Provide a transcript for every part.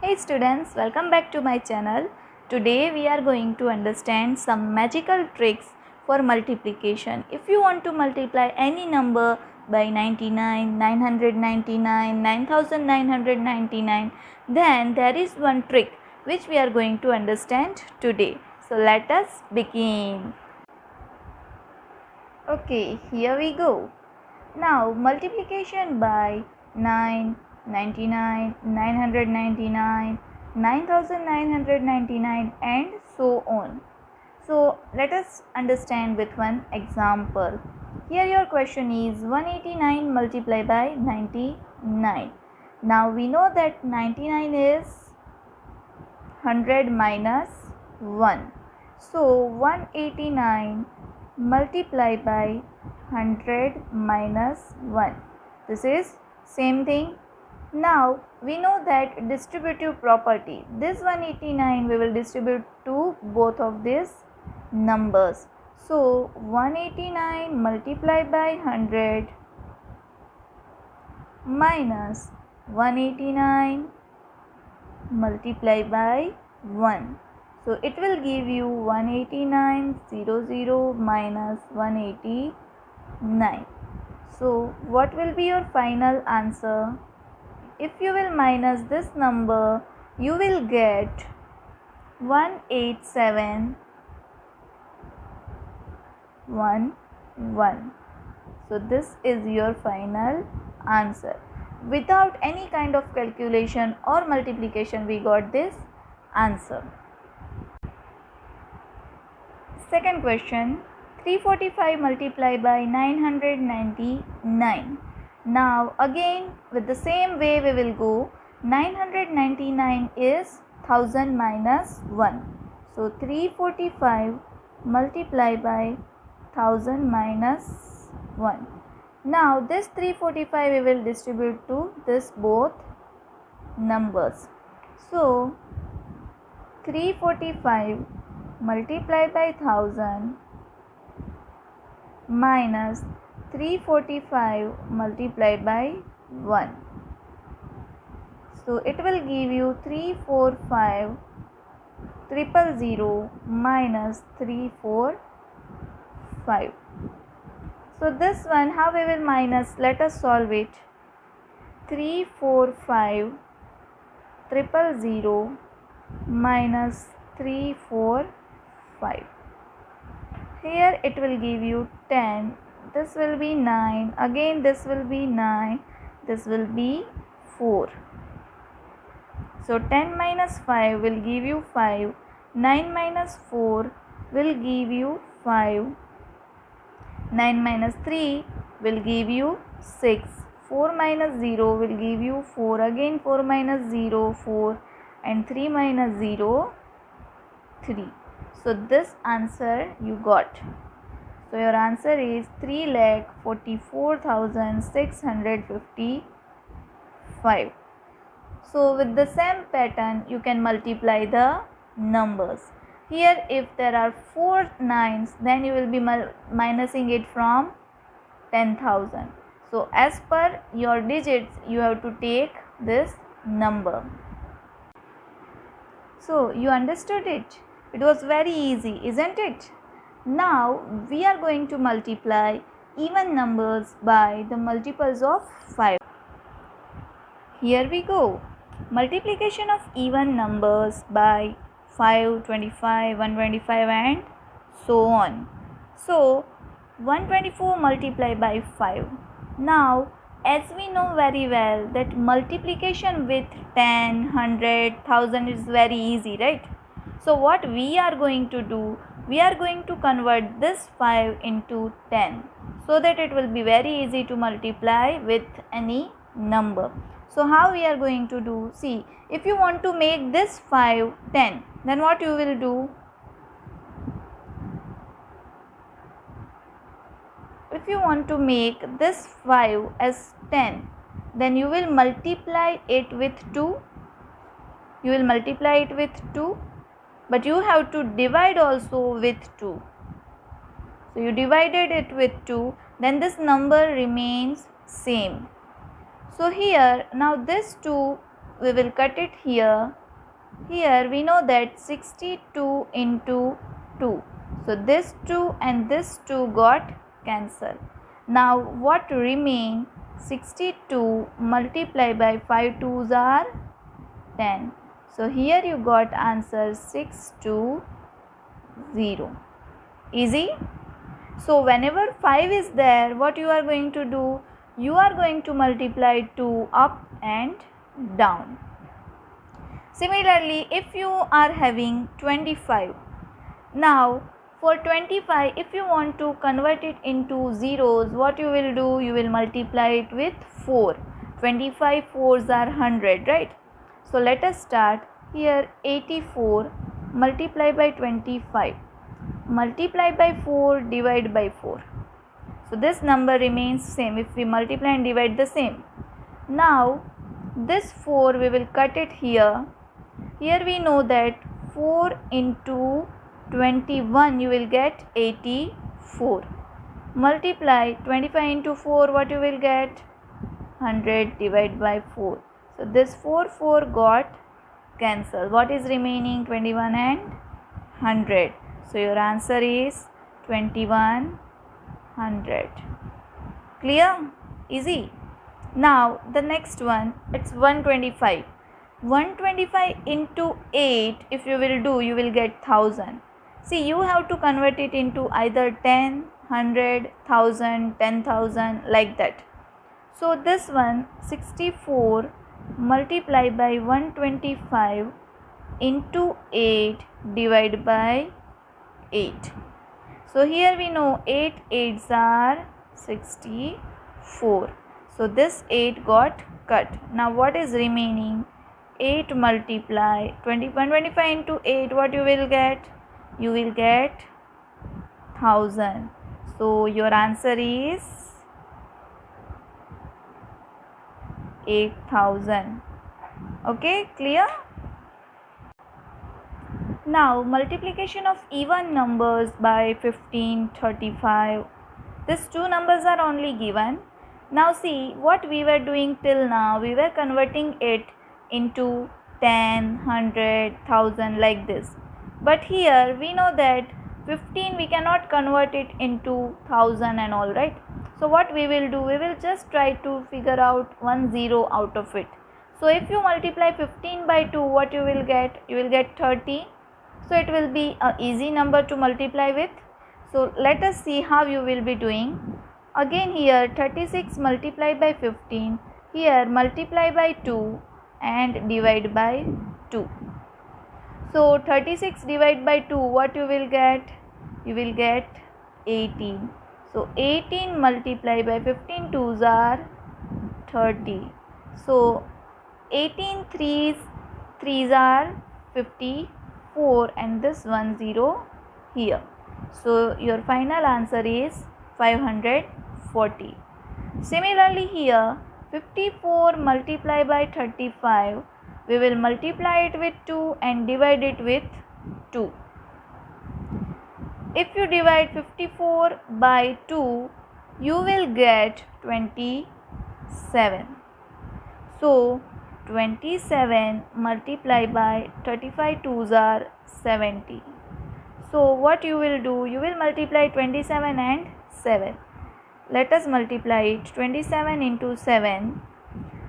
Hey students, welcome back to my channel. Today we are going to understand some magical tricks for multiplication. If you want to multiply any number by 99, 999, 9999, then there is one trick which we are going to understand today. So let us begin. Okay, here we go. Now multiplication by 9, 99, 999, 9999 and so on. So let us understand with one example. Here your question is 189 multiplied by 99. Now we know that 99 is 100 minus 1. So 189 multiplied by 100 minus 1. This is same thing. Now we know that distributive property. This 189 we will distribute to both of these numbers. So 189 multiplied by 100 minus 189 multiplied by 1. So it will give you 189 minus 189. So what will be your final answer? If you will minus this number, you will get 18711. So this is your final answer. Without any kind of calculation or multiplication, we got this answer. Second question, 345 multiplied by 999. Now again with the same way we will go. 999 is 1000 minus 1. So 345 multiplied by 1000 minus 1. Now this 345 we will distribute to this both numbers. So 345 multiplied by 1000 minus 345 multiplied by 1. So it will give you 345,000 minus 345. So this one how we will minus, let us solve it. 345,000 minus 345. Here it will give you 10. This will be 9. Again this will be 9. This will be 4. So 10 minus 5 will give you 5. 9 minus 4 will give you 5. 9 minus 3 will give you 6. 4 minus 0 will give you 4. Again 4 minus 0, 4. And 3 minus 0, 3. So this answer you got. So your answer is 3,44,655. So with the same pattern you can multiply the numbers. Here if there are 4 9s, then you will be minusing it from 10,000. So as per your digits you have to take this number. So you understood it. It was very easy, isn't it? Now we are going to multiply even numbers by the multiples of 5. Here we go. Multiplication of even numbers by 5, 25, 125 and so on. So 124 multiplied by 5. Now as we know very well that multiplication with 10, 100, 1000 is very easy, right? So what we are going to do, we are going to convert this 5 into 10 so that it will be very easy to multiply with any number. So how we are going to do? See, if you want to make this 5 10, then what you will do? If you want to make this 5 as 10, then you will multiply it with 2. You will multiply it with 2. But you have to divide also with 2. So you divided it with 2, then this number remains same. So here now this 2 we will cut it here. Here we know that 62 into 2. So this 2 and this 2 got cancelled. Now what remain? 62 multiplied by 5 2s are 10. So here you got answer 620. Easy? So whenever 5 is there, what you are going to do? You are going to multiply 2 up and down. Similarly, if you are having 25, now for 25, if you want to convert it into zeros, what you will do? You will multiply it with 4. 25 4s are 100, right? So let us start. Here 84 multiply by 25. Multiply by 4, divide by 4. So this number remains same if we multiply and divide the same. Now this 4 we will cut it here. Here we know that 4 into 21 you will get 84. Multiply 25 into 4, what you will get? 100 divided by 4. So this 4 got cancelled. What is remaining? 21 and 100. So your answer is 2100. Clear? Easy. Now the next one, it's 125. 125 into 8, if you will do, you will get 1000. See, you have to convert it into either 10, 100, 1000, 10,000, like that. So this one, 64 multiplied by 125 into 8 divided by 8. So here we know 8 8s are 64. So this 8 got cut. Now what is remaining? 8 multiply 125 into 8, what you will get? You will get 1000. So your answer is 8000. Okay, clear? Now multiplication of even numbers by 15, 35. These two numbers are only given. Now see what we were doing till now. We were converting it into 10, 100, 1000 like this. But here we know that 15 we cannot convert it into 1000 and all, right? So what we will do? We will just try to figure out one zero out of it. So if you multiply 15 by 2, what you will get? You will get 30. So it will be an easy number to multiply with. So let us see how you will be doing. Again here 36 multiplied by 15. Here multiply by 2 and divide by 2. So 36 divided by 2, what you will get? You will get 18. So 18 multiplied by 15 2s are 30. So 18 3s are 54 and this 1 0 here. So your final answer is 540. Similarly here 54 multiplied by 35, we will multiply it with 2 and divide it with 2. If you divide 54 by 2, you will get 27. So 27 multiplied by 35 2s are 70. So what you will do? You will multiply 27 and 7. Let us multiply it. 27 into 7.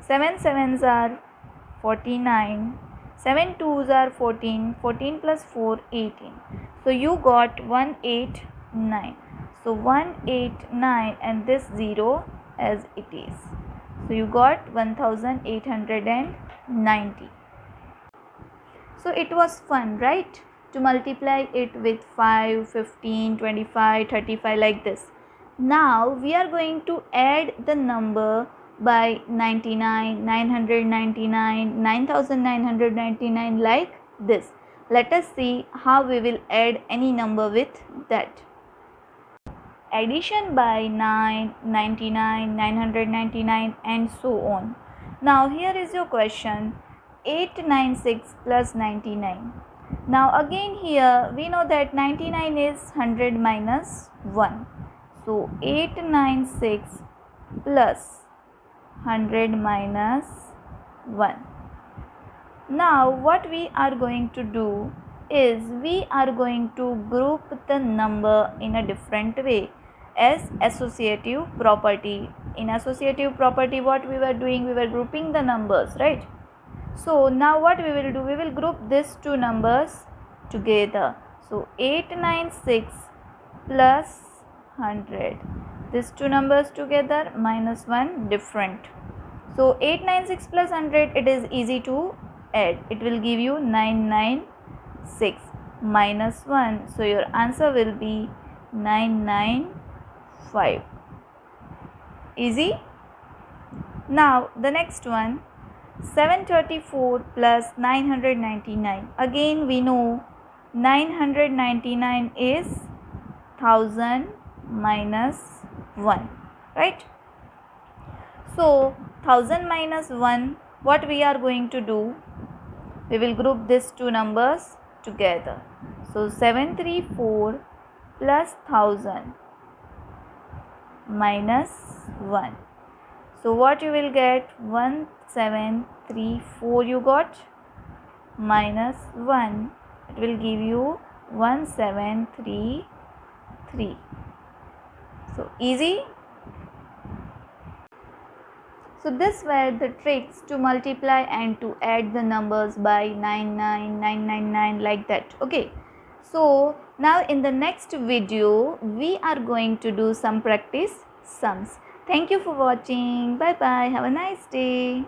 7 7s are 49. 7 2s are 14. 14 plus 4 18. So you got 189. So 189 and this 0 as it is. So you got 1890. So it was fun, right? To multiply it with 5, 15, 25, 35 like this. Now we are going to add the number by 99, 999, 9999 like this. Let us see how we will add any number with that. Addition by 9, 99, 999 and so on. Now here is your question. 896 plus 99. Now again here we know that 99 is 100 minus 1. So 896 plus 100 minus 1. Now what we are going to do is we are going to group the number in a different way as associative property. In associative property, what we were doing, we were grouping the numbers, right? So now what we will do, we will group these two numbers together. So 896 plus 100, these two numbers together minus 1 different. So 896 plus 100, it is easy to add. It will give you 996 minus 1. So your answer will be 995. Easy. Now the next one, 734 plus 999. Again we know 999 is 1000 minus 1, right? So 1000 minus 1, what we are going to do, we will group these two numbers together. So 734 plus 1000 minus 1. So what you will get, 1734 you got, minus 1, it will give you 1733. So easy. So these were the tricks to multiply and to add the numbers by 99999 like that. Okay. So now in the next video we are going to do some practice sums. Thank you for watching. Bye bye. Have a nice day.